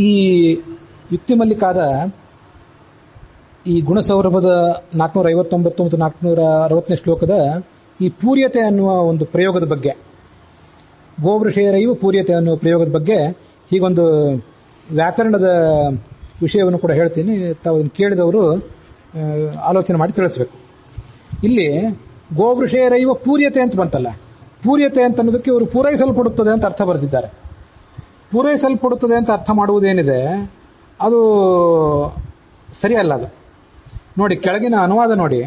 ಈ ಯುಕ್ತಿ ಮಲ್ಲಿಕಾದ ಈ ಗುಣಸೌರಭದ 459 ಮತ್ತು 460ನೇ ಶ್ಲೋಕದ ಈ ಪೂರ್ಯತೆ ಅನ್ನುವ ಒಂದು ಪ್ರಯೋಗದ ಬಗ್ಗೆ, ಗೋವೃಷೇರೈವ ಪೂರ್ಯತೆ ಅನ್ನುವ ಪ್ರಯೋಗದ ಬಗ್ಗೆ ಹೀಗೊಂದು ವ್ಯಾಕರಣದ ವಿಷಯವನ್ನು ಕೂಡ ಹೇಳ್ತೀನಿ. ತಾವು ಕೇಳಿದವರು ಆಲೋಚನೆ ಮಾಡಿ ತಿಳಿಸ್ಬೇಕು. ಇಲ್ಲಿ ಗೋವೃಷೇರೈವ ಪೂರ್ಯತೆ ಅಂತ ಬಂತಲ್ಲ, ಪೂರ್ಯತೆ ಅಂತ ಅನ್ನೋದಕ್ಕೆ ಇವರು ಪೂರೈಸಲ್ಪಡುತ್ತದೆ ಅಂತ ಅರ್ಥ ಬರೆದಿದ್ದಾರೆ. ಪೂರೈಸಲ್ಪಡುತ್ತದೆ ಅಂತ ಅರ್ಥ ಮಾಡುವುದೇನಿದೆ ಅದು ಸರಿಯಲ್ಲ. ಅದು ನೋಡಿ, ಕೆಳಗಿನ ಅನುವಾದ ನೋಡಿ.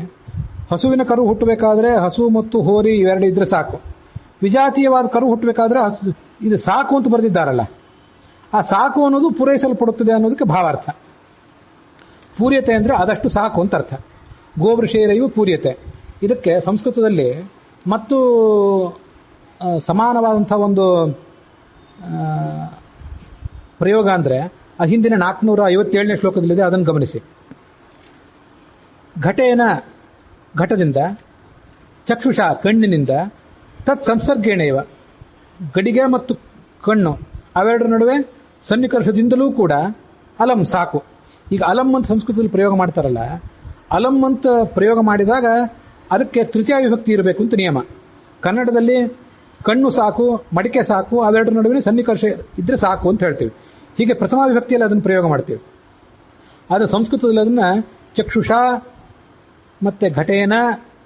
ಹಸುವಿನ ಕರು ಹುಟ್ಟಬೇಕಾದ್ರೆ ಹಸು ಮತ್ತು ಹೋರಿ ಇವೆರಡು ಇದ್ರೆ ಸಾಕು. ವಿಜಾತೀಯವಾದ ಕರು ಹುಟ್ಟಬೇಕಾದ್ರೆ ಇದು ಸಾಕು ಅಂತ ಬರೆದಿದ್ದಾರಲ್ಲ, ಆ ಸಾಕು ಅನ್ನೋದು ಪೂರೈಸಲ್ಪಡುತ್ತದೆ ಅನ್ನೋದಕ್ಕೆ ಭಾವಾರ್ಥ. ಪೂರ್ಯತೆ ಅಂದ್ರೆ ಅದಷ್ಟು ಸಾಕು ಅಂತ ಅರ್ಥ. ಗೋವೃಷೇರೈವ ಪೂರ್ಯತೆ, ಇದಕ್ಕೆ ಸಂಸ್ಕೃತದಲ್ಲಿ ಮತ್ತು ಸಮಾನವಾದಂಥ ಒಂದು ಪ್ರಯೋಗ ಅಂದ್ರೆ ಆ ಹಿಂದಿನ 457ನೇ ಶ್ಲೋಕದಲ್ಲಿದೆ, ಅದನ್ನು ಗಮನಿಸಿ. ಘಟೇನ ಘಟದಿಂದ, ಚಕ್ಷುಷ ಕಣ್ಣಿನಿಂದ, ತತ್ ಸಂಸರ್ಗೇಣೇವ ಗಡಿಗೆ ಮತ್ತು ಕಣ್ಣು ಅವೆರಡರ ನಡುವೆ ಸನ್ನಿಕರ್ಷದಿಂದಲೂ ಕೂಡ ಅಲಂ ಸಾಕು. ಈಗ ಅಲಂ ಅಂತ ಸಂಸ್ಕೃತದಲ್ಲಿ ಪ್ರಯೋಗ ಮಾಡ್ತಾರಲ್ಲ, ಅಲಂ ಅಂತ ಪ್ರಯೋಗ ಮಾಡಿದಾಗ ಅದಕ್ಕೆ ತೃತೀಯ ವಿಭಕ್ತಿ ಇರಬೇಕು ಅಂತ ನಿಯಮ. ಕನ್ನಡದಲ್ಲಿ ಕಣ್ಣು ಸಾಕು, ಮಡಿಕೆ ಸಾಕು, ಅವೆರಡರ ನಡುವೆ ಸನ್ನಿಕರ್ಷ ಇದ್ರೆ ಸಾಕು ಅಂತ ಹೇಳ್ತೀವಿ. ಹೀಗೆ ಪ್ರಥಮ ವಿಭಕ್ತಿಯಲ್ಲಿ ಅದನ್ನು ಪ್ರಯೋಗ ಮಾಡ್ತೀವಿ. ಆದರೆ ಸಂಸ್ಕೃತದಲ್ಲಿ ಅದನ್ನ ಚಕ್ಷುಷ ಮತ್ತೆ ಘಟೇನ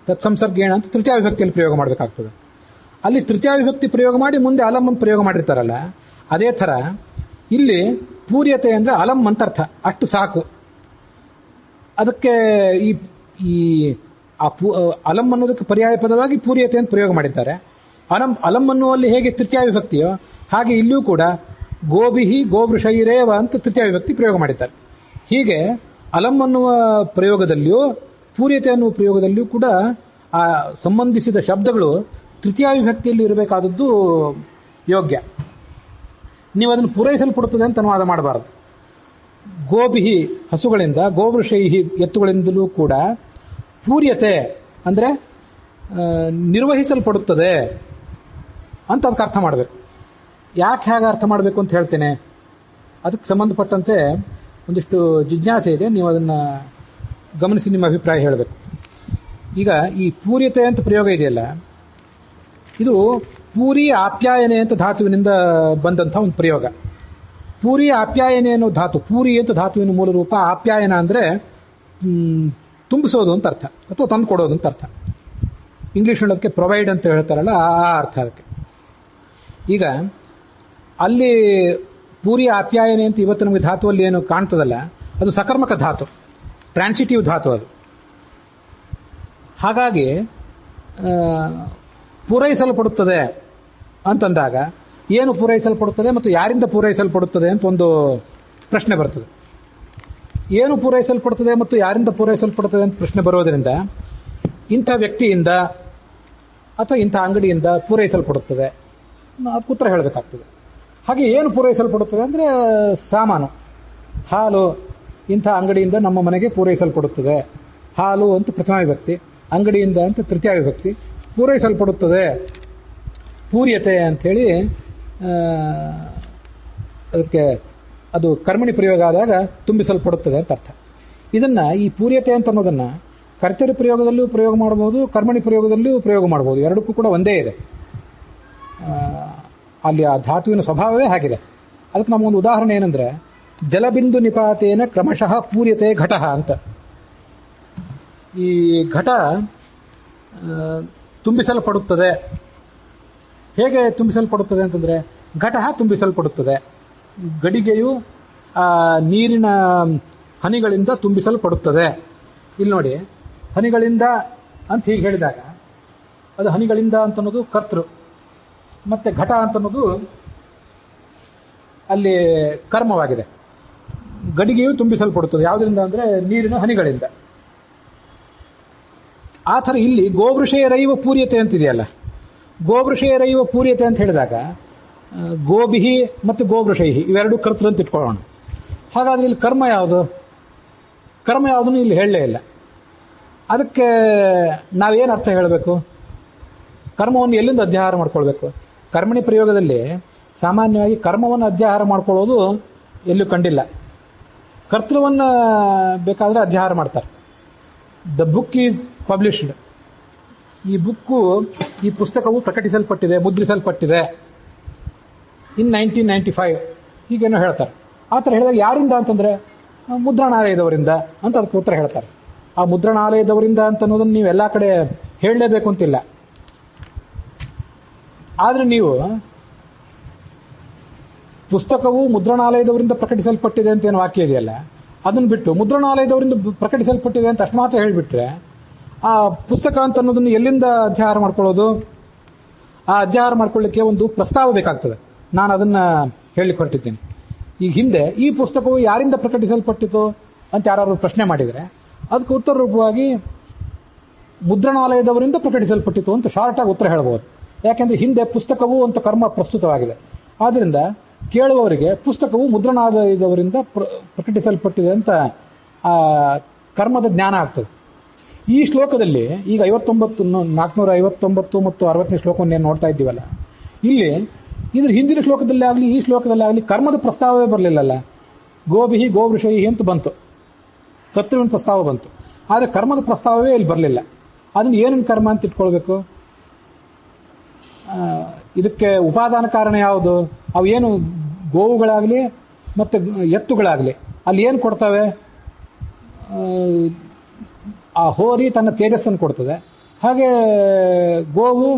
ತತ್ಸಂಸರ್ಗೇಣ ಅಂತ ತೃತೀಯ ವಿಭಕ್ತಿಯಲ್ಲಿ ಪ್ರಯೋಗ ಮಾಡಬೇಕಾಗ್ತದೆ. ಅಲ್ಲಿ ತೃತೀಯ ವಿಭಕ್ತಿ ಪ್ರಯೋಗ ಮಾಡಿ ಮುಂದೆ ಅಲಂ ಅಂತ ಪ್ರಯೋಗ ಮಾಡಿರ್ತಾರಲ್ಲ, ಅದೇ ಥರ ಇಲ್ಲಿ ಪೂರ್ಯತೆ ಅಂದ್ರೆ ಅಲಂ ಅಂತ ಅರ್ಥ, ಅಷ್ಟು ಸಾಕು. ಅದಕ್ಕೆ ಈ ಅಲಂ ಅನ್ನೋದಕ್ಕೆ ಪರ್ಯಾಯ ಪದವಾಗಿ ಪೂರ್ಯತೆ ಅಂತ ಪ್ರಯೋಗ ಮಾಡಿದ್ದಾರೆ. ಅಲಂ ಅನ್ನುವಲ್ಲಿ ಹೇಗೆ ತೃತೀಯ ವಿಭಕ್ತಿಯೋ ಹಾಗೆ ಇಲ್ಲೂ ಕೂಡ ಗೋಭಿಹಿ ಗೋವೃಷೈರೇವ ಅಂತ ತೃತೀಯ ವಿಭಕ್ತಿ ಪ್ರಯೋಗ ಮಾಡಿದ್ದಾರೆ. ಹೀಗೆ ಅಲಂ ಅನ್ನುವ ಪ್ರಯೋಗದಲ್ಲಿಯೂ ಪೂರ್ಯತೆ ಅನ್ನುವ ಪ್ರಯೋಗದಲ್ಲಿಯೂ ಕೂಡ ಆ ಸಂಬಂಧಿಸಿದ ಶಬ್ದಗಳು ತೃತೀಯ ವಿಭಕ್ತಿಯಲ್ಲಿ ಇರಬೇಕಾದದ್ದು ಯೋಗ್ಯ. ನೀವು ಅದನ್ನು ಪೂರೈಸಲ್ಪಡುತ್ತದೆ ಅಂತ ಅನುವಾದ ಮಾಡಬಾರದು. ಗೋಭಿಹಿ ಹಸುಗಳಿಂದ, ಗೋವೃಷೈಹಿ ಎತ್ತುಗಳಿಂದಲೂ ಕೂಡ ಪೂರ್ಯತೆ ಅಂದ್ರೆ ನಿರ್ವಹಿಸಲ್ಪಡುತ್ತದೆ ಅಂತ ಅದಕ್ಕೆ ಅರ್ಥ ಮಾಡಬೇಕು. ಯಾಕೆ ಹೇಗೆ ಅರ್ಥ ಮಾಡಬೇಕು ಅಂತ ಹೇಳ್ತೇನೆ. ಅದಕ್ಕೆ ಸಂಬಂಧಪಟ್ಟಂತೆ ಒಂದಿಷ್ಟು ಜಿಜ್ಞಾಸೆ ಇದೆ, ನೀವು ಅದನ್ನು ಗಮನಿಸಿ ನಿಮ್ಮ ಅಭಿಪ್ರಾಯ ಹೇಳಬೇಕು. ಈಗ ಈ ಪೂರ್ಯತೆ ಅಂತ ಪ್ರಯೋಗ ಇದೆಯಲ್ಲ, ಇದು ಪೂರಿ ಆಪ್ಯಾಯನೆ ಅಂತ ಧಾತುವಿನಿಂದ ಬಂದಂಥ ಒಂದು ಪ್ರಯೋಗ. ಪೂರಿ ಆಪ್ಯಾಯನೆ ಅನ್ನೋ ಧಾತು, ಪೂರಿ ಅಂತ ಧಾತುವಿನ ಮೂಲ ರೂಪ, ಆಪ್ಯಾಯನ ಅಂದ್ರೆ ತುಂಬಿಸೋದು ಅಂತ ಅರ್ಥ, ಅಥವಾ ತಂದು ಕೊಡೋದು ಅಂತ ಅರ್ಥ. ಇಂಗ್ಲಿಷ್ ಅದಕ್ಕೆ ಪ್ರೊವೈಡ್ ಅಂತ ಹೇಳ್ತಾರಲ್ಲ, ಆ ಅರ್ಥ ಅದಕ್ಕೆ. ಈಗ ಅಲ್ಲಿ ಪೂರಿ ಆಪ್ಯಾಯನೆ ಅಂತ ಇವತ್ತು ನಮಗೆ ಧಾತುವಲ್ಲಿ ಏನು ಕಾಣ್ತದಲ್ಲ, ಅದು ಸಕರ್ಮಕ ಧಾತು, ಟ್ರಾನ್ಸಿಟಿವ್ ಧಾತು ಅದು. ಹಾಗಾಗಿ ಪೂರೈಸಲ್ಪಡುತ್ತದೆ ಅಂತಂದಾಗ ಏನು ಪೂರೈಸಲ್ಪಡುತ್ತದೆ ಮತ್ತು ಯಾರಿಂದ ಪೂರೈಸಲ್ಪಡುತ್ತದೆ ಅಂತ ಒಂದು ಪ್ರಶ್ನೆ ಬರ್ತದೆ. ಏನು ಪೂರೈಸಲ್ಪಡುತ್ತದೆ ಮತ್ತು ಯಾರಿಂದ ಪೂರೈಸಲ್ಪಡುತ್ತದೆ ಅಂತ ಪ್ರಶ್ನೆ ಬರೋದರಿಂದ ಇಂಥ ವ್ಯಕ್ತಿಯಿಂದ ಅಥವಾ ಇಂಥ ಅಂಗಡಿಯಿಂದ ಪೂರೈಸಲ್ಪಡುತ್ತದೆ ಅದಕ್ಕೆ ಉತ್ತರ ಹೇಳಬೇಕಾಗ್ತದೆ. ಹಾಗೆ ಏನು ಪೂರೈಸಲ್ಪಡುತ್ತದೆ ಅಂದರೆ ಸಾಮಾನು, ಹಾಲು ಇಂಥ ಅಂಗಡಿಯಿಂದ ನಮ್ಮ ಮನೆಗೆ ಪೂರೈಸಲ್ಪಡುತ್ತದೆ. ಹಾಲು ಅಂತ ಪ್ರಥಮ ವಿಭಕ್ತಿ, ಅಂಗಡಿಯಿಂದ ಅಂತ ತೃತೀಯ ವಿಭಕ್ತಿ. ಪೂರೈಸಲ್ಪಡುತ್ತದೆ, ಪೂರ್ಯತೆ ಅಂಥೇಳಿ ಅದಕ್ಕೆ ಅದು ಕರ್ಮಣಿ ಪ್ರಯೋಗ ಆದಾಗ ತುಂಬಿಸಲ್ಪಡುತ್ತದೆ ಅಂತ ಅರ್ಥ. ಇದನ್ನ ಈ ಪೂರ್ಯತೆ ಅಂತ ಅನ್ನೋದನ್ನ ಕರ್ತರಿ ಪ್ರಯೋಗದಲ್ಲೂ ಪ್ರಯೋಗ ಮಾಡಬಹುದು, ಕರ್ಮಣಿ ಪ್ರಯೋಗದಲ್ಲೂ ಪ್ರಯೋಗ ಮಾಡಬಹುದು. ಎರಡಕ್ಕೂ ಕೂಡ ಒಂದೇ ಇದೆ. ಅಲ್ಲಿ ಆ ಧಾತುವಿನ ಸ್ವಭಾವವೇ ಹಾಗಿದೆ. ಅದಕ್ಕೆ ನಮಗೊಂದು ಉದಾಹರಣೆ ಏನಂದ್ರೆ, ಜಲಬಿಂದು ನಿಪಾತೇನ ಕ್ರಮಶಃ ಪೂರ್ಯತೆ ಘಟಃ ಅಂತ. ಈ ಘಟ ತುಂಬಿಸಲ್ಪಡುತ್ತದೆ. ಹೇಗೆ ತುಂಬಿಸಲ್ಪಡುತ್ತದೆ ಅಂತಂದ್ರೆ, ಘಟಃ ತುಂಬಿಸಲ್ಪಡುತ್ತದೆ, ಗಡಿಗೆಯು ನೀರಿನ ಹನಿಗಳಿಂದ ತುಂಬಿಸಲ್ಪಡುತ್ತದೆ. ಇಲ್ಲಿ ನೋಡಿ, ಹನಿಗಳಿಂದ ಅಂತ ಹೀಗೆ ಹೇಳಿದಾಗ ಅದು ಹನಿಗಳಿಂದ ಅಂತ ಅನ್ನೋದು ಕರ್ತೃ, ಮತ್ತೆ ಘಟ ಅಂತ ಅನ್ನೋದು ಅಲ್ಲಿ ಕರ್ಮವಾಗಿದೆ. ಗಡಿಗೆಯು ತುಂಬಿಸಲ್ಪಡುತ್ತದೆ ಯಾವುದರಿಂದ ಅಂದ್ರೆ ನೀರಿನ ಹನಿಗಳಿಂದ. ಆ ಥರ ಇಲ್ಲಿ ಗೋವೃಷೇರೈವ ಪೂರ್ಯತೆ ಅಂತಿದೆಯಲ್ಲ, ಗೋವೃಷೇರೈವ ಪೂರ್ಯತೆ ಅಂತ ಹೇಳಿದಾಗ ಗೋಭಿಹಿ ಮತ್ತು ಗೋವೃಷೈಹಿ ಇವೆರಡು ಕರ್ತೃ ಅಂತ ಇಟ್ಕೊಳ್ಳೋಣ. ಹಾಗಾದ್ರೆ ಇಲ್ಲಿ ಕರ್ಮ ಯಾವುದು? ಕರ್ಮ ಯಾವುದನ್ನು ಇಲ್ಲಿ ಹೇಳಲೇ ಇಲ್ಲ. ಅದಕ್ಕೆ ನಾವೇನು ಅರ್ಥ ಹೇಳಬೇಕು? ಕರ್ಮವನ್ನು ಎಲ್ಲಿಂದ ಅಧ್ಯಾಹಾರ ಮಾಡ್ಕೊಳ್ಬೇಕು? ಕರ್ಮಣಿ ಪ್ರಯೋಗದಲ್ಲಿ ಸಾಮಾನ್ಯವಾಗಿ ಕರ್ಮವನ್ನು ಅಧ್ಯಾಹಾರ ಮಾಡ್ಕೊಳ್ಳೋದು ಎಲ್ಲೂ ಕಂಡಿಲ್ಲ. ಕರ್ತೃವನ್ನ ಬೇಕಾದ್ರೆ ಅಧ್ಯಯನ ಮಾಡ್ತಾರೆ. The book is published. ಈ ಪುಸ್ತಕವು ಪ್ರಕಟಿಸಲ್ಪಟ್ಟಿದೆ, ಮುದ್ರಿಸಲ್ಪಟ್ಟಿದೆ ಇನ್ 1995 ಹೀಗೇನೋ ಹೇಳ್ತಾರೆ. ಆ ಥರ ಹೇಳಿದಾಗ ಯಾರಿಂದ ಅಂತಂದ್ರೆ ಮುದ್ರಣಾಲಯದವರಿಂದ ಅಂತ ಅದಕ್ಕೆ ಉತ್ತರ ಹೇಳ್ತಾರೆ. ಆ ಮುದ್ರಣಾಲಯದವರಿಂದ ಅಂತ ಅನ್ನೋದನ್ನು ನೀವು ಎಲ್ಲ ಕಡೆ ಹೇಳಲೇಬೇಕು ಅಂತಿಲ್ಲ. ಆದ್ರೆ ನೀವು ಪುಸ್ತಕವು ಮುದ್ರಣಾಲಯದವರಿಂದ ಪ್ರಕಟಿಸಲ್ಪಟ್ಟಿದೆ ಅಂತ ಏನು ವಾಕ್ಯ ಇದೆಯಲ್ಲ, ಅದನ್ನು ಬಿಟ್ಟು ಮುದ್ರಣಾಲಯದವರಿಂದ ಪ್ರಕಟಿಸಲ್ಪಟ್ಟಿದೆ ಅಂತ ಅಷ್ಟು ಮಾತ್ರ ಹೇಳಿಬಿಟ್ರೆ ಆ ಪುಸ್ತಕ ಅಂತ ಅನ್ನೋದನ್ನು ಎಲ್ಲಿಂದ ಅಧ್ಯಯನ ಮಾಡ್ಕೊಳ್ಳೋದು? ಆ ಅಧ್ಯಯನ ಮಾಡ್ಕೊಳ್ಳಿಕ್ಕೆ ಒಂದು ಪ್ರಸ್ತಾವ ಬೇಕಾಗ್ತದೆ. ನಾನು ಅದನ್ನ ಹೇಳಲಿಕ್ಕೆ ಹೊರಟಿದ್ದೇನೆ. ಈಗ ಹಿಂದೆ ಈ ಪುಸ್ತಕವು ಯಾರಿಂದ ಪ್ರಕಟಿಸಲ್ಪಟ್ಟಿತು ಅಂತ ಯಾರು ಪ್ರಶ್ನೆ ಮಾಡಿದರೆ ಅದಕ್ಕೆ ಉತ್ತರ ರೂಪವಾಗಿ ಮುದ್ರಣಾಲಯದವರಿಂದ ಪ್ರಕಟಿಸಲ್ಪಟ್ಟಿತು ಅಂತ ಶಾರ್ಟ್ ಆಗಿ ಉತ್ತರ ಹೇಳಬಹುದು. ಯಾಕೆಂದ್ರೆ ಹಿಂದೆ ಪುಸ್ತಕವು ಅಂತ ಕರ್ಮ ಪ್ರಸ್ತುತವಾಗಿದೆ. ಆದ್ರಿಂದ ಕೇಳುವವರಿಗೆ ಪುಸ್ತಕವು ಮುದ್ರಣಾಲಯದವರಿಂದ ಪ್ರಕಟಿಸಲ್ಪಟ್ಟಿದೆ ಅಂತ ಆ ಕರ್ಮದ ಜ್ಞಾನ ಆಗ್ತದೆ. ಈ ಶ್ಲೋಕದಲ್ಲಿ ಈಗ 459 ಮತ್ತು 60ನೇ ಶ್ಲೋಕವನ್ನು ಏನು ನೋಡ್ತಾ ಇದ್ದೀವಲ್ಲ, ಇಲ್ಲಿ ಇದ್ರ ಹಿಂದಿನ ಶ್ಲೋಕದಲ್ಲಿ ಆಗಲಿ ಈ ಶ್ಲೋಕದಲ್ಲಿ ಆಗಲಿ ಕರ್ಮದ ಪ್ರಸ್ತಾವವೇ ಬರಲಿಲ್ಲಲ್ಲ. ಗೋಭಿಹಿ ಗೋವೃಷೈಹಿ ಅಂತ ಬಂತು, ಕರ್ತೃವಿನ ಪ್ರಸ್ತಾವ ಬಂತು. ಆದರೆ ಕರ್ಮದ ಪ್ರಸ್ತಾವವೇ ಇಲ್ಲಿ ಬರಲಿಲ್ಲ. ಅದನ್ನು ಏನೇನು ಕರ್ಮ ಅಂತ ಇಟ್ಕೊಳ್ಬೇಕು? ಇದಕ್ಕೆ ಉಪಾದಾನ ಕಾರಣ ಯಾವುದು? ಅವು ಏನು ಗೋವುಗಳಾಗಲಿ ಮತ್ತು ಎತ್ತುಗಳಾಗಲಿ ಅಲ್ಲಿ ಏನು ಕೊಡ್ತವೆ? ಆ ಹೋರಿ ತನ್ನ ತೇಜಸ್ಸನ್ನು ಕೊಡ್ತದೆ, ಹಾಗೆ ಗೋವು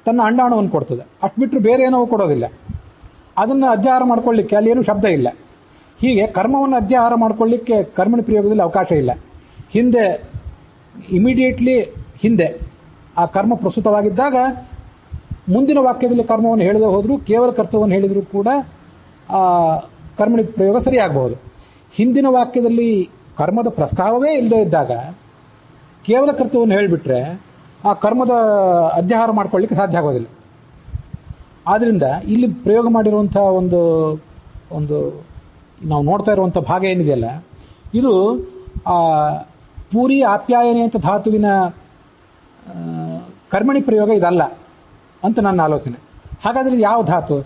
ತನ್ನ ಅಂಡಾಣವನ್ನು ಕೊಡ್ತದೆ. ಅಷ್ಟು ಬಿಟ್ಟರು ಬೇರೆ ಏನೋ ಕೊಡೋದಿಲ್ಲ. ಅದನ್ನು ಅಧ್ಯಯನ ಮಾಡ್ಕೊಳ್ಳಿಕ್ಕೆ ಅಲ್ಲಿ ಏನು ಶಬ್ದ ಇಲ್ಲ. ಹೀಗೆ ಕರ್ಮವನ್ನು ಅಧ್ಯಯನ ಮಾಡ್ಕೊಳ್ಳಿಕ್ಕೆ ಕರ್ಮಣ ಪ್ರಯೋಗದಲ್ಲಿ ಅವಕಾಶ ಇಲ್ಲ. ಹಿಂದೆ ಇಮಿಡಿಯೇಟ್ಲಿ ಹಿಂದೆ ಆ ಕರ್ಮ ಪ್ರಸ್ತುತವಾಗಿದ್ದಾಗ ಮುಂದಿನ ವಾಕ್ಯದಲ್ಲಿ ಕರ್ಮವನ್ನು ಹೇಳದೆ ಹೋದರೂ ಕೇವಲ ಕರ್ತವ್ಯವನ್ನು ಹೇಳಿದರೂ ಕೂಡ ಆ ಕರ್ಮಣ ಪ್ರಯೋಗ ಸರಿಯಾಗಬಹುದು. ಹಿಂದಿನ ವಾಕ್ಯದಲ್ಲಿ ಕರ್ಮದ ಪ್ರಸ್ತಾವವೇ ಇಲ್ಲದೆ ಇದ್ದಾಗ ಕೇವಲ ಕರ್ತವ್ಯವನ್ನು ಹೇಳಿಬಿಟ್ರೆ ಆ ಕರ್ಮದ ಅಧ್ಯಯನ ಮಾಡ್ಕೊಳ್ಳಿಕ್ಕೆ ಸಾಧ್ಯ ಆಗೋದಿಲ್ಲ. ಆದ್ರಿಂದ ಇಲ್ಲಿ ಪ್ರಯೋಗ ಮಾಡಿರುವಂತಹ ಒಂದು ನಾವು ನೋಡ್ತಾ ಇರುವಂತಹ ಭಾಗ ಏನಿದೆಯಲ್ಲ, ಇದು ಆ ಪೂರಿ ಆಪ್ಯಾಯನೆ ಅಂತ ಧಾತುವಿನ ಕರ್ಮಣಿ ಪ್ರಯೋಗ ಇದಲ್ಲ ಅಂತ ನನ್ನ ಆಲೋಚನೆ. ಹಾಗಾದ್ರೆ ಯಾವ ಧಾತು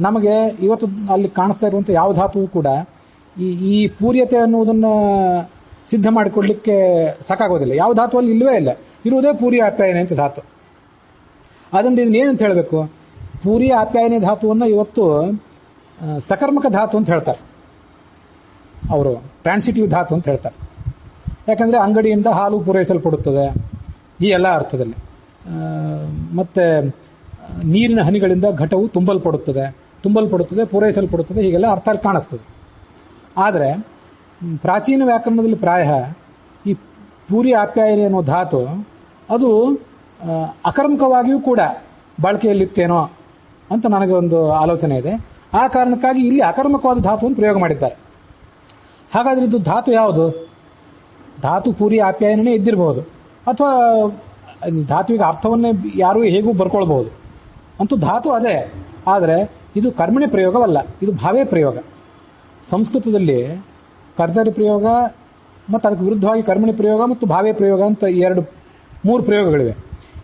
ನಮಗೆ ಇವತ್ತು ಅಲ್ಲಿ ಕಾಣಿಸ್ತಾ ಇರುವಂಥ ಯಾವ ಧಾತುವು ಕೂಡ ಈ ಪೂರ್ಯತೆ ಅನ್ನುವುದನ್ನು ಸಿದ್ಧ ಮಾಡಿಕೊಡ್ಲಿಕ್ಕೆ ಸಾಕಾಗೋದಿಲ್ಲ. ಯಾವ ಧಾತು ಅಲ್ಲಿ ಇಲ್ಲವೇ ಇಲ್ಲ. ಇರುವುದೇ ಪೂರಿ ಆಪ್ಯಾಯನೆ ಅಂತ ಧಾತು. ಅದರಿಂದ ಇದನ್ನೇನಂತ ಹೇಳಬೇಕು? ಪೂರಿ ಆಪ್ಯಾಯನೆ ಧಾತುವನ್ನು ಇವತ್ತು ಸಕರ್ಮಕ ಧಾತು ಅಂತ ಹೇಳ್ತಾರೆ ಅವರು, ಟ್ರಾನ್ಸಿಟಿವ್ ಧಾತು ಅಂತ ಹೇಳ್ತಾರೆ. ಯಾಕಂದ್ರೆ ಅಂಗಡಿಯಿಂದ ಹಾಲು ಪೂರೈಸಲ್ಪಡುತ್ತದೆ ಈ ಎಲ್ಲ ಅರ್ಥದಲ್ಲಿ. ಮತ್ತೆ ನೀರಿನ ಹನಿಗಳಿಂದ ಘಟವು ತುಂಬಲ್ಪಡುತ್ತದೆ, ಪೂರೈಸಲ್ಪಡುತ್ತದೆ, ಹೀಗೆಲ್ಲ ಅರ್ಥ ಕಾಣಿಸ್ತದೆ. ಆದರೆ ಪ್ರಾಚೀನ ವ್ಯಾಕರಣದಲ್ಲಿ ಪ್ರಾಯ ಈ ಪೂರಿ ಆಪ್ಯಾಯನೆ ಅನ್ನೋ ಧಾತು ಅದು ಅಕರ್ಮಕವಾಗಿಯೂ ಕೂಡ ಬಳಕೆಯಲ್ಲಿತ್ತೇನೋ ಅಂತ ನನಗೆ ಒಂದು ಆಲೋಚನೆ ಇದೆ. ಆ ಕಾರಣಕ್ಕಾಗಿ ಇಲ್ಲಿ ಅಕರ್ಮಕವಾದ ಧಾತುವನ್ನು ಪ್ರಯೋಗ ಮಾಡಿದ್ದಾರೆ. ಹಾಗಾದ್ರೆ ಇದು ಧಾತು ಯಾವುದು? ಧಾತು ಪೂರಿ ಆಪ್ಯಾಯನೇ ಇದ್ದಿರಬಹುದು, ಅಥವಾ ಧಾತುವಿಗೆ ಅರ್ಥವನ್ನೇ ಯಾರು ಹೇಗೂ ಬರ್ಕೊಳ್ಬಹುದು. ಅಂತೂ ಧಾತು ಅದೇ. ಆದರೆ ಇದು ಕರ್ಮಣಿ ಪ್ರಯೋಗವಲ್ಲ, ಇದು ಭಾವೇ ಪ್ರಯೋಗ. ಸಂಸ್ಕೃತದಲ್ಲಿ ಕರ್ತರಿ ಪ್ರಯೋಗ ಮತ್ತು ಅದಕ್ಕೆ ವಿರುದ್ಧವಾಗಿ ಕರ್ಮಣಿ ಪ್ರಯೋಗ ಮತ್ತು ಭಾವೇ ಪ್ರಯೋಗ ಅಂತ 3 ಪ್ರಯೋಗಗಳಿವೆ.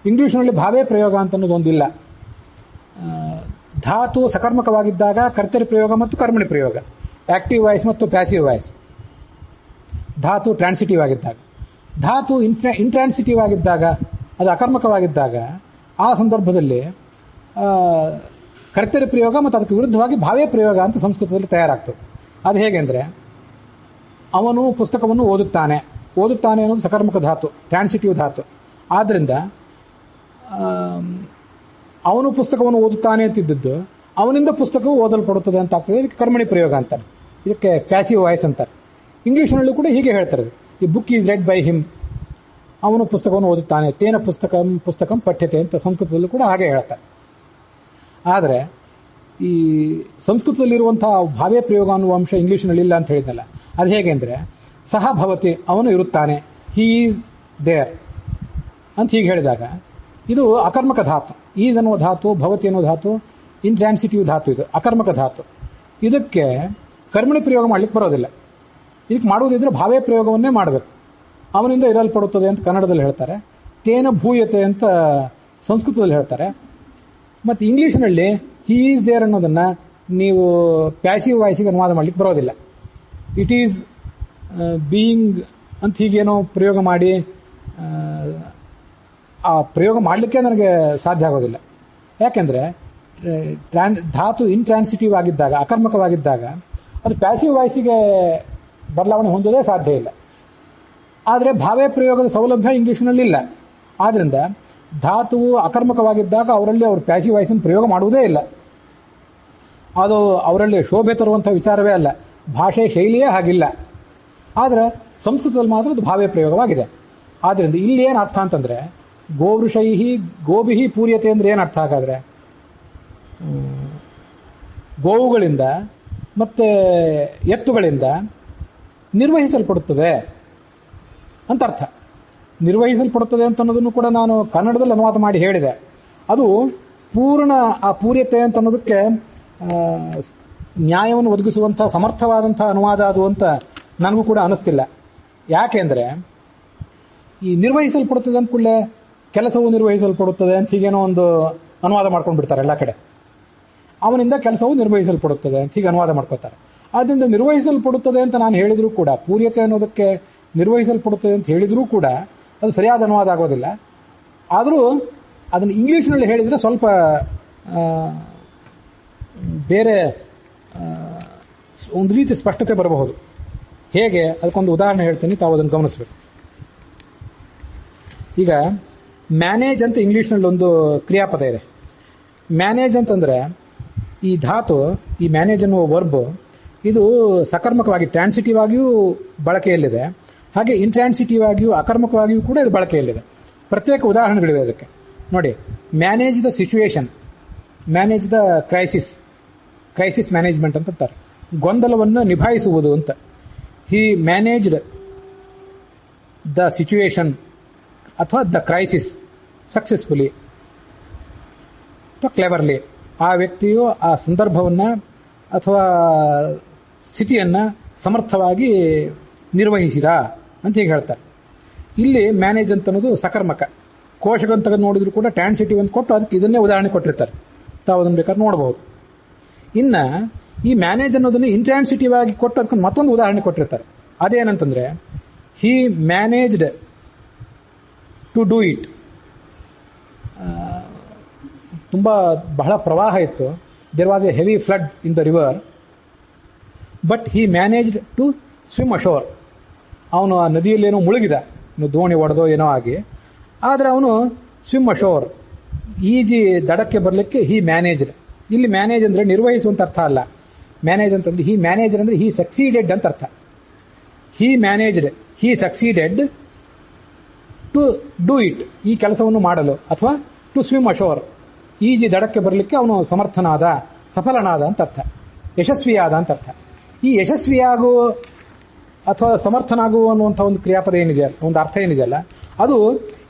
ಇಂಗ್ಲಿಷ್ನಲ್ಲಿ ಭಾವೇ ಪ್ರಯೋಗ ಅಂತ ಅನ್ನೋದೊಂದಿಲ್ಲ. ಧಾತು ಸಕರ್ಮಕವಾಗಿದ್ದಾಗ ಕರ್ತರಿ ಪ್ರಯೋಗ ಮತ್ತು ಕರ್ಮಣಿ ಪ್ರಯೋಗ, ಆಕ್ಟಿವ್ ವಾಯ್ಸ್ ಮತ್ತು ಪ್ಯಾಸಿವ್ ವಾಯ್ಸ್. ಧಾತು ಟ್ರಾನ್ಸಿಟಿವ್ ಆಗಿದ್ದಾಗ, ಧಾತು ಇಂಟ್ರಾನ್ಸಿಟಿವ್ ಆಗಿದ್ದಾಗ, ಅದು ಅಕರ್ಮಕವಾಗಿದ್ದಾಗ ಆ ಸಂದರ್ಭದಲ್ಲಿ ಕರ್ತರಿ ಪ್ರಯೋಗ ಮತ್ತು ಅದಕ್ಕೆ ವಿರುದ್ಧವಾಗಿ ಭಾವೇ ಪ್ರಯೋಗ ಅಂತ ಸಂಸ್ಕೃತದಲ್ಲಿ ತಯಾರಾಗ್ತದೆ. ಅದು ಹೇಗೆಂದರೆ, ಅವನು ಪುಸ್ತಕವನ್ನು ಓದುತ್ತಾನೆ ಅನ್ನೋದು ಸಕರ್ಮಕ ಧಾತು, ಟ್ರಾನ್ಸಿಟಿವ್ ಧಾತು. ಆದ್ದರಿಂದ ಅವನು ಪುಸ್ತಕವನ್ನು ಓದುತ್ತಾನೆ ಅಂತಿದ್ದದ್ದು ಅವನಿಂದ ಪುಸ್ತಕವು ಓದಲ್ಪಡುತ್ತದೆ ಅಂತ ಆಗ್ತದೆ. ಇದಕ್ಕೆ ಕರ್ಮಣಿ ಪ್ರಯೋಗ ಅಂತಾರೆ, ಇದಕ್ಕೆ ಪ್ಯಾಸಿವ್ ವಾಯ್ಸ್ ಅಂತಾರೆ. ಇಂಗ್ಲಿಷ್ನಲ್ಲೂ ಕೂಡ ಹೀಗೆ ಹೇಳ್ತಾರೆ, ಈ book is red by him, ಅವನು ಪುಸ್ತಕವನ್ನು ಓದುತ್ತಾನೆ, ತೇನ ಪುಸ್ತಕಂ ಪಠ್ಯತೆ ಅಂತ ಸಂಸ್ಕೃತದಲ್ಲೂ ಕೂಡ ಹಾಗೆ ಹೇಳ್ತಾರೆ. ಆದರೆ ಈ ಸಂಸ್ಕೃತದಲ್ಲಿರುವಂತಹ ಭಾವೇ ಪ್ರಯೋಗ ಅನ್ನುವ ಅಂಶ ಇಂಗ್ಲಿಷ್ನಲ್ಲಿ ಇಲ್ಲ ಅಂತ ಹೇಳಿದ್ನಲ್ಲ, ಅದು ಹೇಗೆ ಅಂದರೆ, ಸಹ ಭವತಿ, ಅವನು ಇರುತ್ತಾನೆ, ಹಿ ಈಸ್ ದೇರ್ ಅಂತ ಹೀಗೆ ಹೇಳಿದಾಗ ಇದು ಅಕರ್ಮಕ ಧಾತು. ಈಸ್ ಅನ್ನುವ ಧಾತು, ಭವತಿ ಅನ್ನುವ ಧಾತು ಇಂಟ್ರಾನ್ಸಿಟಿವ್ ಧಾತು, ಇದು ಅಕರ್ಮಕ ಧಾತು. ಇದಕ್ಕೆ ಕರ್ಮಣಿ ಪ್ರಯೋಗ ಮಾಡ್ಲಿಕ್ಕೆ ಬರೋದಿಲ್ಲ. ಇದಕ್ಕೆ ಮಾಡುವುದಿದ್ರೆ ಭಾವೇ ಪ್ರಯೋಗವನ್ನೇ ಮಾಡಬೇಕು. ಅವನಿಂದ ಇರಲ್ಪಡುತ್ತದೆ ಅಂತ ಕನ್ನಡದಲ್ಲಿ ಹೇಳ್ತಾರೆ, ತೇನ ಭೂಯತೆ ಅಂತ ಸಂಸ್ಕೃತದಲ್ಲಿ ಹೇಳ್ತಾರೆ. ಮತ್ತು ಇಂಗ್ಲಿಷ್ನಲ್ಲಿ ಹಿ ಈಸ್ ದೇರ್ ಅನ್ನೋದನ್ನ ನೀವು ಪ್ಯಾಸಿವ್ ವಾಯ್ಸಿಗೆ ಅನುವಾದ ಮಾಡ್ಲಿಕ್ಕೆ ಬರೋದಿಲ್ಲ. ಇಟ್ ಈಸ್ ಬೀಯಿಂಗ್ ಅಂತ ಹೀಗೇನೋ ಪ್ರಯೋಗ ಮಾಡಿ ಆ ಪ್ರಯೋಗ ಮಾಡಲಿಕ್ಕೆ ನನಗೆ ಸಾಧ್ಯ ಆಗೋದಿಲ್ಲ. ಯಾಕೆಂದ್ರೆ ಧಾತು ಇಂಟ್ರಾನ್ಸಿಟಿವ್ ಆಗಿದ್ದಾಗ, ಅಕರ್ಮಕವಾಗಿದ್ದಾಗ ಅದು ಪ್ಯಾಸಿವ್ ವಾಯ್ಸಿಗೆ ಬದಲಾವಣೆ ಹೊಂದೋದೇ ಸಾಧ್ಯ ಇಲ್ಲ. ಆದರೆ ಭಾವೇ ಪ್ರಯೋಗದ ಸೌಲಭ್ಯ ಇಂಗ್ಲಿಷ್ನಲ್ಲಿಲ್ಲ. ಆದ್ರಿಂದ ಧಾತುವು ಅಕರ್ಮಕವಾಗಿದ್ದಾಗ ಅವರಲ್ಲಿ ಅವರು ಪ್ಯಾಸಿವ್ ವಾಯ್ಸನ್ನು ಪ್ರಯೋಗ ಮಾಡುವುದೇ ಇಲ್ಲ. ಅದು ಅವರಲ್ಲಿ ಶೋಭೆ ತರುವಂಥ ವಿಚಾರವೇ ಅಲ್ಲ, ಭಾಷೆ ಶೈಲಿಯೇ ಹಾಗಿಲ್ಲ. ಆದರೆ ಸಂಸ್ಕೃತದಲ್ಲಿ ಮಾತ್ರ ಅದು ಭಾವೇ ಪ್ರಯೋಗವಾಗಿದೆ. ಆದ್ರಿಂದ ಇಲ್ಲಿ ಏನು ಅರ್ಥ ಅಂತಂದ್ರೆ, ಗೋವೃಷೈಹಿ ಗೋಭಿಹಿ ಪೂರ್ಯತೆ ಅಂದ್ರೆ ಏನು ಅರ್ಥ? ಹಾಗಾದ್ರೆ ಗೋವುಗಳಿಂದ ಮತ್ತೆ ಎತ್ತುಗಳಿಂದ ನಿರ್ವಹಿಸಲ್ಪಡುತ್ತದೆ ಅಂತ ಅರ್ಥ. ನಿರ್ವಹಿಸಲ್ಪಡುತ್ತದೆ ಅಂತ ಅನ್ನೋದನ್ನು ಕೂಡ ನಾನು ಕನ್ನಡದಲ್ಲಿ ಅನುವಾದ ಮಾಡಿ ಹೇಳಿದೆ. ಅದು ಪೂರ್ಣ ಆ ಪೂರ್ಯತೆ ಅಂತ ಅನ್ನೋದಕ್ಕೆ ನ್ಯಾಯವನ್ನು ಒದಗಿಸುವಂತಹ ಸಮರ್ಥವಾದಂತಹ ಅನುವಾದ ಅದು ಅಂತ ನನಗೂ ಕೂಡ ಅನಿಸ್ತಿಲ್ಲ. ಯಾಕೆಂದ್ರೆ ಈ ನಿರ್ವಹಿಸಲ್ಪಡುತ್ತದೆ ಅಂತ ಕೂಡಲೇ ಕೆಲಸವು ನಿರ್ವಹಿಸಲ್ಪಡುತ್ತದೆ ಅಂತ ಹೀಗೇನೋ ಒಂದು ಅನುವಾದ ಮಾಡ್ಕೊಂಡು ಬಿಡ್ತಾರೆ ಎಲ್ಲ ಕಡೆ. ಅವನಿಂದ ಕೆಲಸವು ನಿರ್ವಹಿಸಲ್ಪಡುತ್ತದೆ ಅಂತ ಹೀಗೆ ಅನುವಾದ ಮಾಡ್ಕೋತಾರೆ. ಆದ್ದರಿಂದ ನಿರ್ವಹಿಸಲ್ಪಡುತ್ತದೆ ಅಂತ ನಾನು ಹೇಳಿದ್ರೂ ಕೂಡ, ಪೂರ್ಯತೆ ಅನ್ನೋದಕ್ಕೆ ನಿರ್ವಹಿಸಲ್ಪಡುತ್ತದೆ ಅಂತ ಹೇಳಿದ್ರೂ ಕೂಡ ಅದು ಸರಿಯಾದ ಅನುವಾದ ಆಗೋದಿಲ್ಲ. ಆದರೂ ಅದನ್ನು ಇಂಗ್ಲಿಷ್ನಲ್ಲಿ ಹೇಳಿದರೆ ಸ್ವಲ್ಪ ಬೇರೆ ಒಂದು ರೀತಿ ಸ್ಪಷ್ಟತೆ ಬರಬಹುದು. ಹೇಗೆ? ಅದಕ್ಕೊಂದು ಉದಾಹರಣೆ ಹೇಳ್ತೀನಿ, ತಾವು ಅದನ್ನು ಗಮನಿಸಬೇಕು. ಈಗ ಮ್ಯಾನೇಜ್ ಅಂತ ಇಂಗ್ಲಿಷ್ನಲ್ಲಿ ಒಂದು ಕ್ರಿಯಾಪದ ಇದೆ. ಮ್ಯಾನೇಜ್ ಅಂತಂದ್ರೆ ಈ ಧಾತು, ಈ ಮ್ಯಾನೇಜ್ ಅನ್ನುವ ವರ್ಬ್, ಇದು ಸಕರ್ಮಕವಾಗಿ ಟ್ರಾನ್ಸಿಟಿವ್ ಆಗಿಯೂ ಬಳಕೆಯಲ್ಲಿದೆ, ಹಾಗೆ ಇಂಟ್ರಾನ್ಸಿಟಿವ್ ಆಗಿಯೂ ಅಕರ್ಮಕವಾಗಿಯೂ ಕೂಡ ಇದು ಬಳಕೆಯಲ್ಲಿದೆ. ಪ್ರತ್ಯೇಕ ಉದಾಹರಣೆಗಳಿವೆ ಅದಕ್ಕೆ. ನೋಡಿ, manage the situation, manage the crisis, crisis management ಅಂತಾರೆ. ಗೊಂದಲವನ್ನು ನಿಭಾಯಿಸುವುದು ಅಂತ. ಹಿ ಮ್ಯಾನೇಜ್ಡ್ ದ ಸಿಚುವೇಶನ್ ಅಥವಾ ದ ಕ್ರೈಸಿಸ್ ಸಕ್ಸೆಸ್ಫುಲಿ ಅಥವಾ ಕ್ಲೆವರ್ಲಿ. ಆ ವ್ಯಕ್ತಿಯು ಆ ಸಂದರ್ಭವನ್ನ ಅಥವಾ ಸ್ಥಿತಿಯನ್ನ ಸಮರ್ಥವಾಗಿ ನಿರ್ವಹಿಸಿದ ಅಂತ ಹೀಗೆ ಹೇಳ್ತಾರೆ. ಇಲ್ಲಿ ಮ್ಯಾನೇಜ್ ಅಂತ ಅನ್ನೋದು ಸಕರ್ಮಕ. ಕೋಶಗಳನ್ನು ತೆಗೆದು ನೋಡಿದ್ರು ಕೂಡ ಟ್ರಾನ್ಸಿಟಿವ್ ಅಂತ ಕೊಟ್ಟು ಅದಕ್ಕೆ ಇದನ್ನೇ ಉದಾಹರಣೆ ಕೊಟ್ಟಿರ್ತಾರೆ. ತಾವು ಅದನ್ನು ಬೇಕಾದ್ರೆ ನೋಡಬಹುದು. ಇನ್ನ ಈ ಮ್ಯಾನೇಜ್ ಅನ್ನೋದನ್ನು ಇಂಟ್ರಾನ್ಸಿಟಿವ್ ಆಗಿ ಕೊಟ್ಟು ಅದಕ್ಕೆ ಮತ್ತೊಂದು ಉದಾಹರಣೆ ಕೊಟ್ಟಿರ್ತಾರೆ. ಅದೇನಂತಂದ್ರೆ, he managed to do it. ಬಹಳ ಪ್ರವಾಹ ಇತ್ತು. There was a heavy flood in the river, but he managed to swim ashore. ಅವನು ಆ ನದಿಯಲ್ಲೇನೋ ಮುಳುಗಿದ, ದೋಣಿ ಒಡೆದೋ ಏನೋ ಆಗಿ, ಆದರೆ ಅವನು ಸ್ವಿಮ್ ಅಶೋರ್, ಈಜಿ ದಡಕ್ಕೆ ಬರಲಿಕ್ಕೆ ಹಿ ಮ್ಯಾನೇಜ್ಡ್. ಇಲ್ಲಿ ಮ್ಯಾನೇಜ್ ಅಂದ್ರೆ ನಿರ್ವಹಿಸುವಂತ ಅರ್ಥ ಅಲ್ಲ. ಮ್ಯಾನೇಜ್ ಅಂತಂದ್ರೆ ಹಿ ಮ್ಯಾನೇಜರ್ ಅಂದ್ರೆ ಹಿ ಸಕ್ಸೀಡೆಡ್ ಅಂತ ಅರ್ಥ. He managed, he succeeded to do it, ಈ ಕೆಲಸವನ್ನು ಮಾಡಲು, ಅಥವಾ ಟು ಸ್ವಿಮ್ ಅಶೋರ್, ಈಜಿ ದಡಕ್ಕೆ ಬರಲಿಕ್ಕೆ ಅವನು ಸಮರ್ಥನಾದ, ಸಫಲನಾದ ಅಂತ ಅರ್ಥ, ಯಶಸ್ವಿಯಾದ ಅಂತ ಅರ್ಥ. ಈ ಯಶಸ್ವಿಯಾಗು ಅಥವಾ ಸಮರ್ಥನಾಗು ಅನ್ನುವಂಥ ಒಂದು ಕ್ರಿಯಾಪದ ಏನಿದೆ, ಒಂದು ಅರ್ಥ ಏನಿದೆಯಲ್ಲ, ಅದು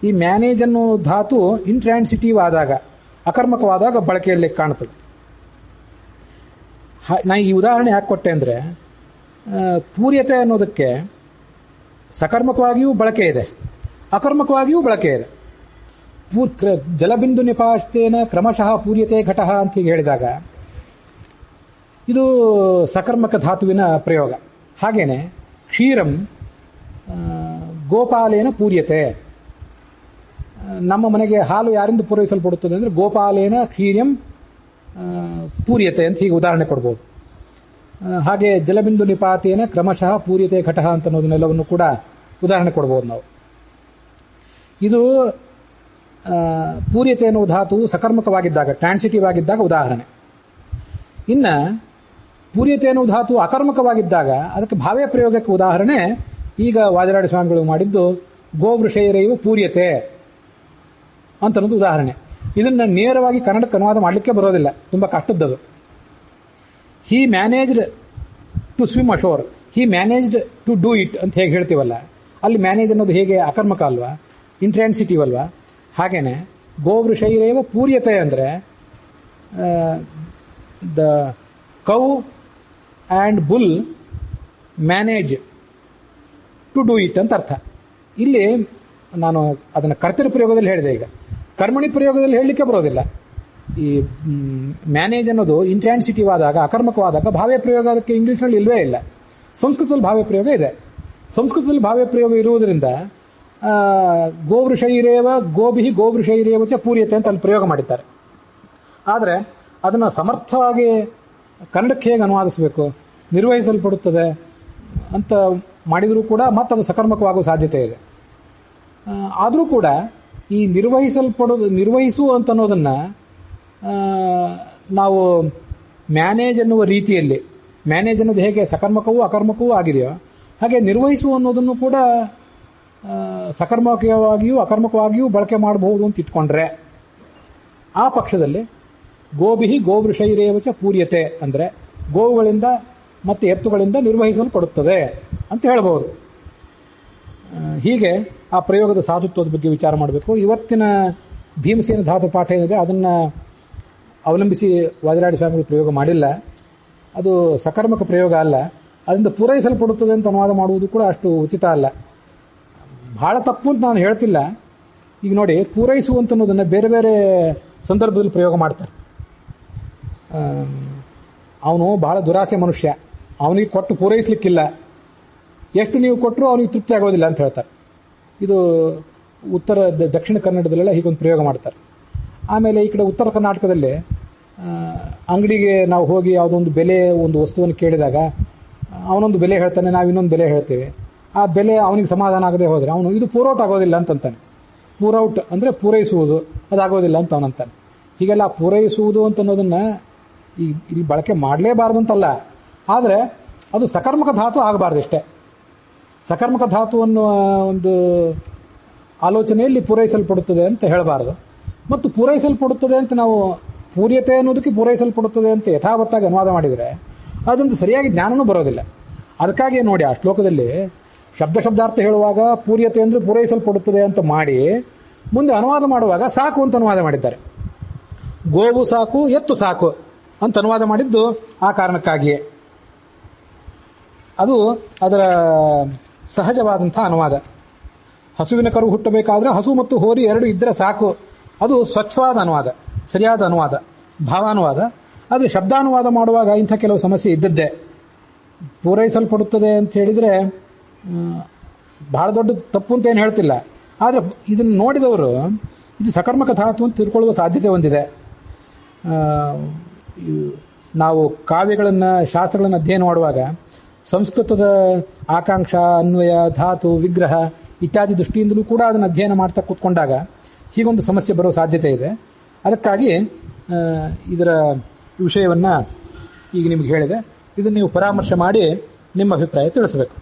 ಈ ಮ್ಯಾನೇಜ್ ಅನ್ನೋ ಧಾತು ಇಂಟ್ರಾನ್ಸಿಟಿವ್ ಆದಾಗ, ಅಕರ್ಮಕವಾದಾಗ ಬಳಕೆಯಲ್ಲಿ ಕಾಣುತ್ತದೆ. ನಾ ಈ ಉದಾಹರಣೆ ಯಾಕೆ ಕೊಟ್ಟೆ ಅಂದ್ರೆ, ಪೂರ್ಯತೆ ಅನ್ನೋದಕ್ಕೆ ಸಕರ್ಮಕವಾಗಿಯೂ ಬಳಕೆ ಇದೆ, ಅಕರ್ಮಕವಾಗಿಯೂ ಬಳಕೆ ಇದೆ. ಜಲಬಿಂದು ನಿಪಾಸ್ತೇನ ಕ್ರಮಶಃ ಪೂರ್ಯತೆ ಘಟಃ ಅಂತ ಹೀಗೆ ಹೇಳಿದಾಗ ಇದು ಸಕರ್ಮಕ ಧಾತುವಿನ ಪ್ರಯೋಗ. ಹಾಗೇನೆ ಕ್ಷೀರಂ ಗೋಪಾಲೇನ ಪೂರ್ಯತೆ. ನಮ್ಮ ಮನೆಗೆ ಹಾಲು ಯಾರಿಂದ ಪೂರೈಸಲ್ಪಡುತ್ತದೆ ಅಂದ್ರೆ ಗೋಪಾಲೇನ ಕ್ಷೀರ್ಯಂ ಪೂರ್ಯತೆ ಅಂತ ಹೀಗೆ ಉದಾಹರಣೆ ಕೊಡ್ಬೋದು. ಹಾಗೆ ಜಲಬಿಂದು ನಿಪಾತೇನ ಕ್ರಮಶಃ ಪೂರ್ಯತೆ ಘಟಃ ಅಂತ ಅನ್ನೋದನ್ನೆಲ್ಲವನ್ನು ಕೂಡ ಉದಾಹರಣೆ ಕೊಡ್ಬೋದು ನಾವು. ಇದು ಪೂರ್ಯತೆ ಅನ್ನೋ ಧಾತುವು ಸಕರ್ಮಕವಾಗಿದ್ದಾಗ, ಟ್ರಾನ್ಸಿಟಿವ್ ಆಗಿದ್ದಾಗ ಉದಾಹರಣೆ. ಇನ್ನ ಪೂರ್ಯತೆ ಅನ್ನೋ ಧಾತು ಅಕರ್ಮಕವಾಗಿದ್ದಾಗ ಅದಕ್ಕೆ ಭಾವೇ ಪ್ರಯೋಗಕ್ಕೆ ಉದಾಹರಣೆ ಈಗ ವಾದಿರಾಡಿ ಸ್ವಾಮಿಗಳು ಮಾಡಿದ್ದು ಗೋವೃಷೈರೇವ ಪೂರ್ಯತೆ ಅಂತ ಅನ್ನೋದು ಉದಾಹರಣೆ. ಇದನ್ನ ನೇರವಾಗಿ ಕನ್ನಡಕ್ಕೆ ಅನುವಾದ ಮಾಡಲಿಕ್ಕೆ ಬರೋದಿಲ್ಲ, ತುಂಬಾ ಕಷ್ಟದ್ದದು. He managed to swim ashore, he managed to do it ಅಂತ ಹೇಗೆ ಹೇಳ್ತೀವಲ್ಲ, ಅಲ್ಲಿ ಮ್ಯಾನೇಜ್ ಅನ್ನೋದು ಹೇಗೆ ಅಕರ್ಮಕ ಅಲ್ವಾ, ಇಂಟ್ರಾನ್ಸಿಟಿವ್ ಅಲ್ವಾ. ಹಾಗೇನೆ ಗೋವೃಷೈರೇವ ಪೂರ್ಯತೆ ಅಂದ್ರೆ the cow and bull manage to do it ಅಂತ ಅರ್ಥ. ಇಲ್ಲಿ ನಾನು ಅದನ್ನು ಕರ್ತೃ ಪ್ರಯೋಗದಲ್ಲಿ ಹೇಳಿದೆ. ಈಗ ಕರ್ಮಣಿ ಪ್ರಯೋಗದಲ್ಲಿ ಹೇಳಲಿಕ್ಕೆ ಬರೋದಿಲ್ಲ. ಈ ಮ್ಯಾನೇಜ್ ಅನ್ನೋದು ಇಂಟ್ರಾನ್ಸಿಟಿವ್ ಆದಾಗ, ಅಕರ್ಮಕವಾದಾಗ ಭಾವ್ಯ ಪ್ರಯೋಗ ಅದಕ್ಕೆ ಇಂಗ್ಲಿಷ್ನಲ್ಲಿ ಇಲ್ವೇ ಇಲ್ಲ. ಸಂಸ್ಕೃತದಲ್ಲಿ ಭಾವ್ಯ ಪ್ರಯೋಗ ಇದೆ. ಸಂಸ್ಕೃತದಲ್ಲಿ ಭಾವ್ಯ ಪ್ರಯೋಗ ಇರುವುದರಿಂದ ಗೋವೃಷೈರೇವ ಗೋವೃಷೈರೇವ ಚ ಪೂರ್ಯತೆ ಅಂತ ಅಲ್ಲಿ ಪ್ರಯೋಗ ಮಾಡಿದ್ದಾರೆ. ಆದರೆ ಅದನ್ನು ಸಮರ್ಥವಾಗಿ ಕನ್ನಡಕ್ಕೆ ಹೇಗೆ ಅನುವಾದಿಸಬೇಕು, ನಿರ್ವಹಿಸಲ್ಪಡುತ್ತದೆ ಅಂತ ಮಾಡಿದರೂ ಕೂಡ ಮತ್ತದು ಸಕರ್ಮಕವಾಗುವ ಸಾಧ್ಯತೆ ಇದೆ. ಆದರೂ ಕೂಡ ಈ ನಿರ್ವಹಿಸು ಅಂತ ಅನ್ನೋದನ್ನು ನಾವು ಮ್ಯಾನೇಜ್ ಅನ್ನುವ ರೀತಿಯಲ್ಲಿ, ಮ್ಯಾನೇಜ್ ಅನ್ನೋದು ಹೇಗೆ ಸಕರ್ಮಕವೂ ಅಕರ್ಮಕವೂ ಆಗಿದೆಯೋ ಹಾಗೆ ನಿರ್ವಹಿಸು ಅನ್ನೋದನ್ನು ಕೂಡ ಸಕರ್ಮಕವಾಗಿಯೂ ಅಕರ್ಮಕವಾಗಿಯೂ ಬಳಕೆ ಮಾಡಬಹುದು ಅಂತ ಇಟ್ಕೊಂಡ್ರೆ ಆ ಪಕ್ಷದಲ್ಲಿ ಗೋವೃಷೈರೇವಚ ಪೂರ್ಯತೆ ಅಂದರೆ ಗೋವುಗಳಿಂದ ಮತ್ತು ಎತ್ತುಗಳಿಂದ ನಿರ್ವಹಿಸಲ್ಪಡುತ್ತದೆ ಅಂತ ಹೇಳಬಹುದು. ಹೀಗೆ ಆ ಪ್ರಯೋಗದ ಸಾಧುತ್ವದ ಬಗ್ಗೆ ವಿಚಾರ ಮಾಡಬೇಕು. ಇವತ್ತಿನ ಭೀಮಸೇನ ಧಾತು ಪಾಠ ಏನಿದೆ ಅದನ್ನು ಅವಲಂಬಿಸಿ ವಾದಿರಾಡಿ ಸ್ವಾಮಿಗಳು ಪ್ರಯೋಗ ಮಾಡಿಲ್ಲ. ಅದು ಸಕರ್ಮಕ ಪ್ರಯೋಗ ಅಲ್ಲ, ಅದರಿಂದ ಪೂರೈಸಲ್ಪಡುತ್ತದೆ ಅಂತ ಅನುವಾದ ಮಾಡುವುದು ಕೂಡ ಅಷ್ಟು ಉಚಿತ ಅಲ್ಲ. ಬಹಳ ತಪ್ಪು ಅಂತ ನಾನು ಹೇಳ್ತಿಲ್ಲ. ಈಗ ನೋಡಿ, ಪೂರೈಸುವಂತ ಅನ್ನೋದನ್ನು ಬೇರೆ ಬೇರೆ ಸಂದರ್ಭದಲ್ಲಿ ಪ್ರಯೋಗ ಮಾಡ್ತಾರೆ. ಅವನು ಬಹಳ ದುರಾಸೆ ಮನುಷ್ಯ, ಅವನಿಗೆ ಕೊಟ್ಟು ಪೂರೈಸಲಿಕ್ಕಿಲ್ಲ, ಎಷ್ಟು ನೀವು ಕೊಟ್ಟರು ಅವನಿಗೆ ತೃಪ್ತಿ ಆಗೋದಿಲ್ಲ ಅಂತ ಹೇಳ್ತಾರೆ. ಇದು ದಕ್ಷಿಣ ಕನ್ನಡದಲ್ಲೆಲ್ಲ ಹೀಗೊಂದು ಪ್ರಯೋಗ ಮಾಡ್ತಾರೆ. ಆಮೇಲೆ ಈ ಕಡೆ ಉತ್ತರ ಕರ್ನಾಟಕದಲ್ಲಿ ಅಂಗಡಿಗೆ ನಾವು ಹೋಗಿ ಯಾವುದೊಂದು ಬೆಲೆ ಒಂದು ವಸ್ತುವನ್ನು ಕೇಳಿದಾಗ ಅವನೊಂದು ಬೆಲೆ ಹೇಳ್ತಾನೆ, ನಾವು ಇನ್ನೊಂದು ಬೆಲೆ ಹೇಳ್ತೇವೆ. ಆ ಬೆಲೆ ಅವನಿಗೆ ಸಮಾಧಾನ ಆಗದೆ ಹೋದರೆ ಅವನು ಇದು ಪೂರೌಟ್ ಆಗೋದಿಲ್ಲ ಅಂತಂತಾನೆ. ಪೂರೌಟ್ ಅಂದರೆ ಪೂರೈಸುವುದು, ಅದಾಗೋದಿಲ್ಲ ಅಂತ ಅವನಂತಾನೆ. ಹೀಗೆಲ್ಲ ಪೂರೈಸುವುದು ಅಂತ ಅನ್ನೋದನ್ನು ಇಲ್ಲಿ ಬಳಕೆ ಮಾಡಲೇಬಾರದು ಅಂತಲ್ಲ, ಆದರೆ ಅದು ಸಕರ್ಮಕ ಧಾತು ಆಗಬಾರ್ದು ಇಷ್ಟೇ. ಸಕರ್ಮಕ ಧಾತು ಅನ್ನುವ ಒಂದು ಆಲೋಚನೆಯಲ್ಲಿ ಪೂರೈಸಲ್ಪಡುತ್ತದೆ ಅಂತ ಹೇಳಬಾರದು. ಮತ್ತು ಪೂರೈಸಲ್ಪಡುತ್ತದೆ ಅಂತ ನಾವು ಪೂರ್ಯತೆ ಅನ್ನೋದಕ್ಕೆ ಪೂರೈಸಲ್ಪಡುತ್ತದೆ ಅಂತ ಯಥಾವತ್ತಾಗಿ ಅನುವಾದ ಮಾಡಿದರೆ ಅದಂತೂ ಸರಿಯಾಗಿ ಜ್ಞಾನನೂ ಬರೋದಿಲ್ಲ. ಅದಕ್ಕಾಗಿ ನೋಡಿ, ಆ ಶ್ಲೋಕದಲ್ಲಿ ಶಬ್ದಾರ್ಥ ಹೇಳುವಾಗ ಪೂರ್ಯತೆ ಅಂದರೆ ಪೂರೈಸಲ್ಪಡುತ್ತದೆ ಅಂತ ಮಾಡಿ ಮುಂದೆ ಅನುವಾದ ಮಾಡುವಾಗ ಸಾಕು ಅಂತ ಅನುವಾದ ಮಾಡಿದ್ದಾರೆ. ಗೋವು ಸಾಕು, ಎತ್ತು ಸಾಕು ಅಂತ ಅನುವಾದ ಮಾಡಿದ್ದು ಆ ಕಾರಣಕ್ಕಾಗಿಯೇ. ಅದು ಅದರ ಸಹಜವಾದಂಥ ಅನುವಾದ. ಹಸುವಿನ ಕರು ಹುಟ್ಟಬೇಕಾದ್ರೆ ಹಸು ಮತ್ತು ಹೋರಿ ಎರಡು ಇದ್ದರೆ ಸಾಕು, ಅದು ಸ್ವಚ್ಛವಾದ ಅನುವಾದ, ಸರಿಯಾದ ಅನುವಾದ, ಭಾವಾನುವಾದ. ಆದರೆ ಶಬ್ದಾನುವಾದ ಮಾಡುವಾಗ ಇಂಥ ಕೆಲವು ಸಮಸ್ಯೆ ಇದ್ದದ್ದೇ. ಪೂರೈಸಲ್ಪಡುತ್ತದೆ ಅಂತ ಹೇಳಿದರೆ ಬಹಳ ದೊಡ್ಡ ತಪ್ಪು ಅಂತ ಏನು ಹೇಳ್ತಿಲ್ಲ, ಆದರೆ ಇದನ್ನು ನೋಡಿದವರು ಇದು ಸಕರ್ಮಕ ಧಾತು ಅಂತ ತಿಳ್ಕೊಳ್ಳುವ ಸಾಧ್ಯತೆ ಹೊಂದಿದೆ. ನಾವು ಕಾವ್ಯಗಳನ್ನು, ಶಾಸ್ತ್ರಗಳನ್ನು ಅಧ್ಯಯನ ಮಾಡುವಾಗ ಸಂಸ್ಕೃತದ ಆಕಾಂಕ್ಷ, ಅನ್ವಯ, ಧಾತು, ವಿಗ್ರಹ ಇತ್ಯಾದಿ ದೃಷ್ಟಿಯಿಂದಲೂ ಕೂಡ ಅದನ್ನು ಅಧ್ಯಯನ ಮಾಡ್ತಾ ಕೂತ್ಕೊಂಡಾಗ ಹೀಗೊಂದು ಸಮಸ್ಯೆ ಬರೋ ಸಾಧ್ಯತೆ ಇದೆ. ಅದಕ್ಕಾಗಿ ಇದರ ವಿಷಯವನ್ನು ಈಗ ನಿಮಗೆ ಹೇಳಿದೆ. ಇದನ್ನು ನೀವು ಪರಾಮರ್ಶೆ ಮಾಡಿ ನಿಮ್ಮ ಅಭಿಪ್ರಾಯ ತಿಳಿಸಬೇಕು.